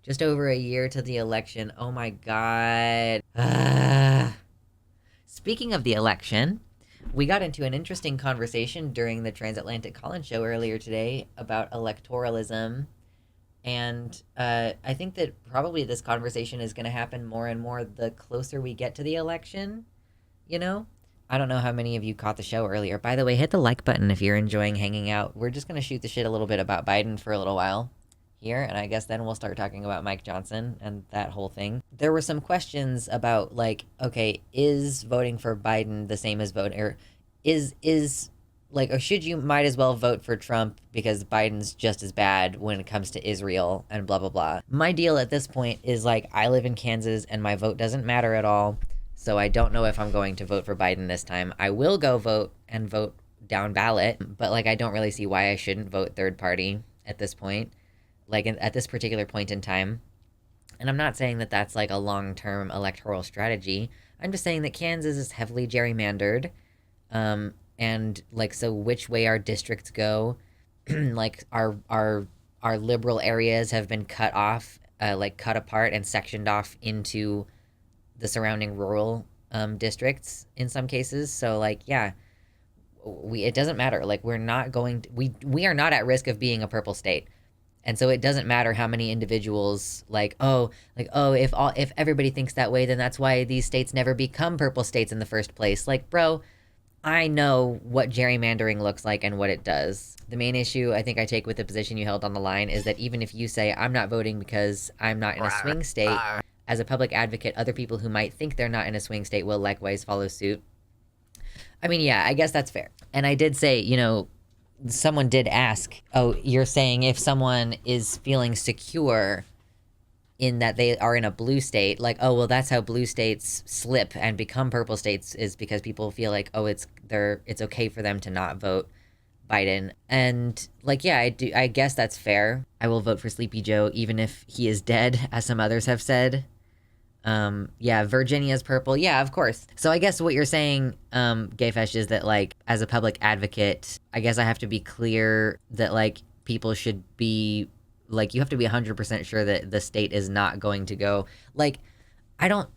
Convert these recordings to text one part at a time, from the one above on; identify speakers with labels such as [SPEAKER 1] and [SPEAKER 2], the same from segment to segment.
[SPEAKER 1] Just over a year to the election. Oh my god. Speaking of the election, we got into an interesting conversation during the Transatlantic Call-In show earlier today about electoralism. And I think that probably this conversation is going to happen more and more the closer we get to the election, you know? I don't know how many of you caught the show earlier. By the way, hit the like button if you're enjoying hanging out. We're just going to shoot the shit a little bit about Biden for a little while here, and I guess then we'll start talking about Mike Johnson and that whole thing. There were some questions about, like, okay, is voting for Biden the same as voting, or is like, or should you might as well vote for Trump because Biden's just as bad when it comes to Israel and blah, blah, blah. My deal at this point is, like, I live in Kansas and my vote doesn't matter at all. So I don't know if I'm going to vote for Biden this time. I will go vote and vote down ballot, but, like, I don't really see why I shouldn't vote third party at this point, like, at this particular point in time. And I'm not saying that that's, like, a long-term electoral strategy. I'm just saying that Kansas is heavily gerrymandered. And, like, so which way our districts go, like, our liberal areas have been cut off, like, cut apart and sectioned off into the surrounding rural districts in some cases. So, like, yeah, it doesn't matter. Like, we're not going to, we are not at risk of being a purple state. And so it doesn't matter how many individuals, if everybody thinks that way, then that's why these states never become purple states in the first place. Like, bro, I know what gerrymandering looks like and what it does. The main issue I think I take with the position you held on the line is that even if you say, I'm not voting because I'm not in a swing state, as a public advocate, other people who might think they're not in a swing state will likewise follow suit. I mean, yeah, I guess that's fair. And I did say, someone did ask, oh, you're saying if someone is feeling secure in that they are in a blue state, like, oh, well, that's how blue states slip and become purple states, is because people feel like, oh, it's okay for them to not vote Biden. And, like, yeah, I guess that's fair. I will vote for Sleepy Joe even if he is dead, as some others have said. Yeah, Virginia's purple. Yeah, of course. So I guess what you're saying, Gayfesh, is that, like, as a public advocate, I guess I have to be clear that, like, people should be, like, you have to be 100% sure that the state is not going to go. Like, I don't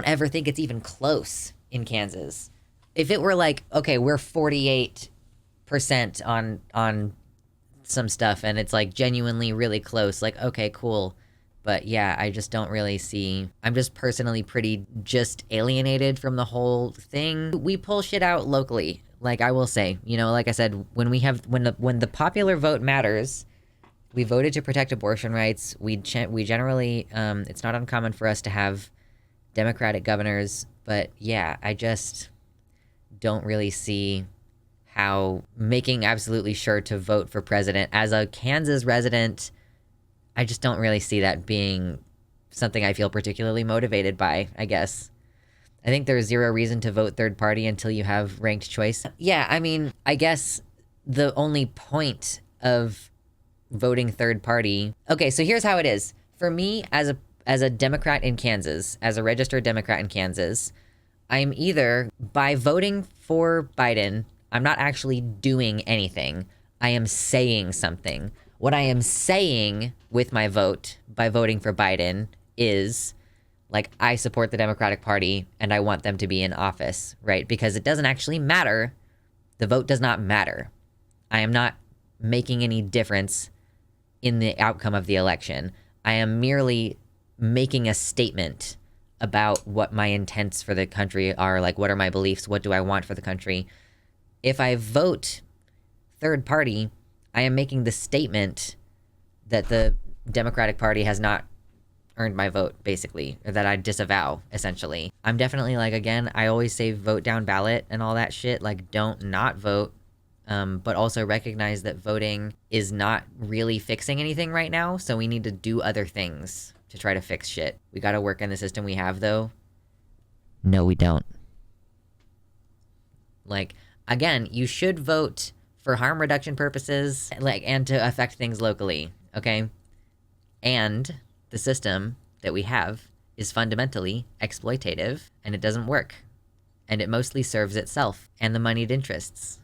[SPEAKER 1] ever think it's even close in Kansas. If it were like, okay, we're 48% on some stuff and it's, like, genuinely really close, like, okay, cool. But yeah, I just don't really see, I'm just personally pretty just alienated from the whole thing. We pull shit out locally. Like, I will say, like I said, when the popular vote matters, we voted to protect abortion rights. We generally, it's not uncommon for us to have Democratic governors. But yeah, I just don't really see how making absolutely sure to vote for president as a Kansas resident, I just don't really see that being something I feel particularly motivated by, I guess. I think there's zero reason to vote third party until you have ranked choice. Yeah, I mean, I guess the only point of voting third party... Okay, so here's how it is. For me, as a Democrat in Kansas, as a registered Democrat in Kansas, I'm either, by voting for Biden, I'm not actually doing anything. I am saying something. What I am saying with my vote by voting for Biden is, like, I support the Democratic Party and I want them to be in office, right? Because it doesn't actually matter. The vote does not matter. I am not making any difference in the outcome of the election. I am merely making a statement about what my intents for the country are, like, what are my beliefs, what do I want for the country. If I vote third party, I am making the statement that the Democratic Party has not earned my vote, basically, or that I disavow, essentially. I'm definitely, like, again, I always say vote down ballot and all that shit, like, don't not vote, but also recognize that voting is not really fixing anything right now, so we need to do other things to try to fix shit. We gotta work in the system we have, though. No, we don't. Like, again, you should vote for harm reduction purposes, like, and to affect things locally, okay? And the system that we have is fundamentally exploitative, and it doesn't work. And it mostly serves itself and the moneyed interests.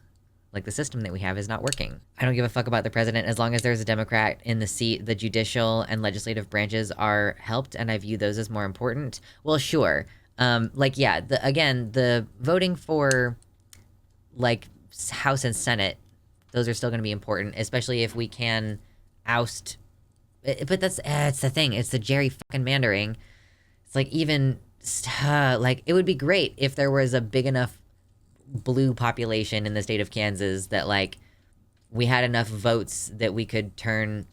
[SPEAKER 1] Like, the system that we have is not working. I don't give a fuck about the president as long as there's a Democrat in the seat. The judicial and legislative branches are helped, and I view those as more important. Well, sure. Like, yeah, the voting for, like, House and Senate, those are still going to be important, especially if we can oust. But that's it's the thing. It's the Jerry fucking Mandering. It's like, even like, it would be great if there was a big enough blue population in the state of Kansas that, like, we had enough votes that we could turn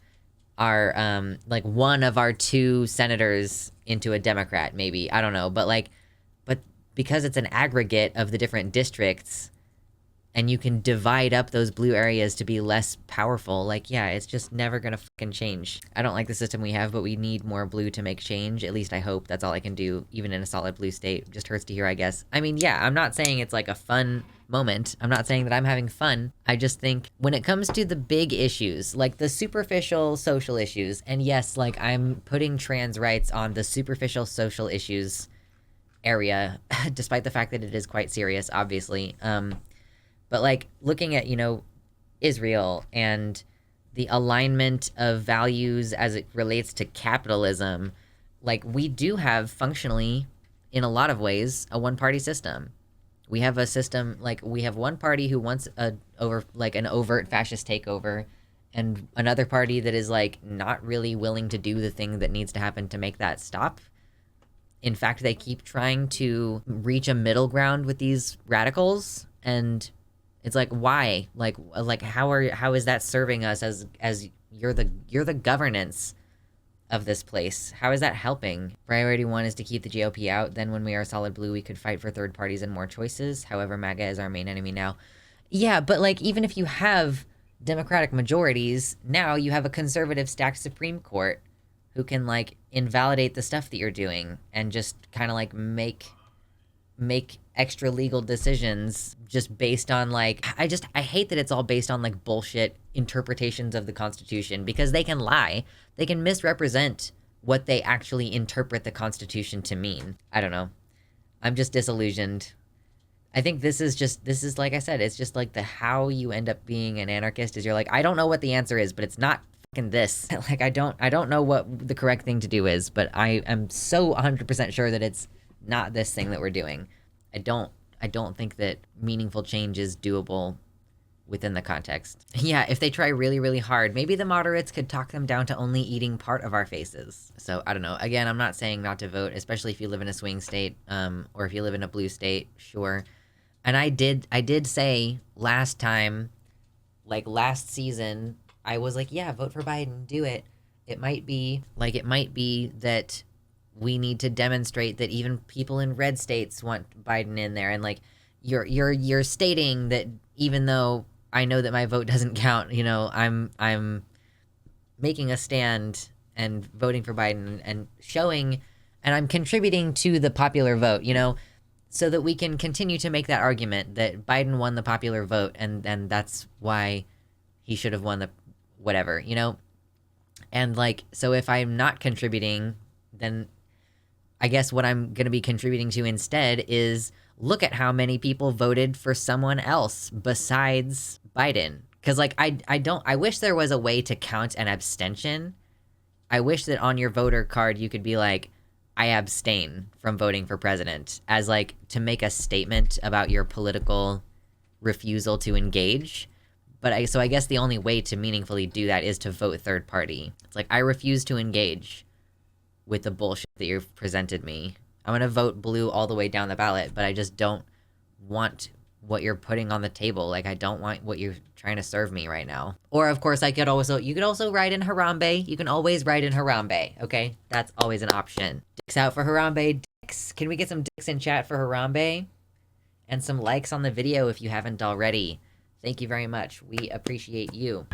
[SPEAKER 1] our like, one of our 2 senators into a Democrat, maybe. I don't know, but because it's an aggregate of the different districts, and you can divide up those blue areas to be less powerful, like, yeah, it's just never gonna fucking change. I don't like the system we have, but we need more blue to make change. At least I hope. That's all I can do, even in a solid blue state. Just hurts to hear, I guess. I mean, yeah, I'm not saying it's like a fun moment. I'm not saying that I'm having fun. I just think when it comes to the big issues, like the superficial social issues, and yes, like, I'm putting trans rights on the superficial social issues area, despite the fact that it is quite serious, obviously. But, like, looking at, Israel and the alignment of values as it relates to capitalism, like, we do have functionally, in a lot of ways, a one-party system. We have a system, like, we have one party who wants an overt fascist takeover, and another party that is, like, not really willing to do the thing that needs to happen to make that stop. In fact, they keep trying to reach a middle ground with these radicals, and it's like, why? Like how is that serving us as you're the governance of this place? How is that helping? Priority 1 is to keep the GOP out. Then when we are solid blue, we could fight for third parties and more choices. However, MAGA is our main enemy now. Yeah, but, like, even if you have Democratic majorities, now you have a conservative stacked Supreme Court who can, like, invalidate the stuff that you're doing and just kind of, like, make extra legal decisions just based on, like, I hate that it's all based on, like, bullshit interpretations of the Constitution, because they can lie. They can misrepresent what they actually interpret the Constitution to mean. I don't know. I'm just disillusioned. I think this is like I said, it's just like how you end up being an anarchist is you're like, I don't know what the answer is, but it's not fucking this. Like, I don't know what the correct thing to do is, but I am so 100% sure that it's not this thing that we're doing. I don't think that meaningful change is doable within the context. Yeah, if they try really, really hard, maybe the moderates could talk them down to only eating part of our faces. So, I don't know. Again, I'm not saying not to vote, especially if you live in a swing state, or if you live in a blue state, sure. And I did say last time, like last season, I was like, yeah, vote for Biden, do it. It might be that we need to demonstrate that even people in red states want Biden in there. And, like, you're stating that even though I know that my vote doesn't count, I'm making a stand and voting for Biden and showing, and I'm contributing to the popular vote, so that we can continue to make that argument that Biden won the popular vote, and that's why he should have won the whatever, And, like, so if I'm not contributing, then I guess what I'm going to be contributing to instead is look at how many people voted for someone else besides Biden. Because, like, I wish there was a way to count an abstention. I wish that on your voter card you could be like, I abstain from voting for president, as, like, to make a statement about your political refusal to engage. But so I guess the only way to meaningfully do that is to vote third party. It's like, I refuse to engage with the bullshit that you've presented me. I'm gonna vote blue all the way down the ballot, but I just don't want what you're putting on the table. Like, I don't want what you're trying to serve me right now. Or, of course, you could also write in Harambe. You can always write in Harambe, okay? That's always an option. Dicks out for Harambe. Dicks. Can we get some dicks in chat for Harambe? And some likes on the video if you haven't already. Thank you very much. We appreciate you.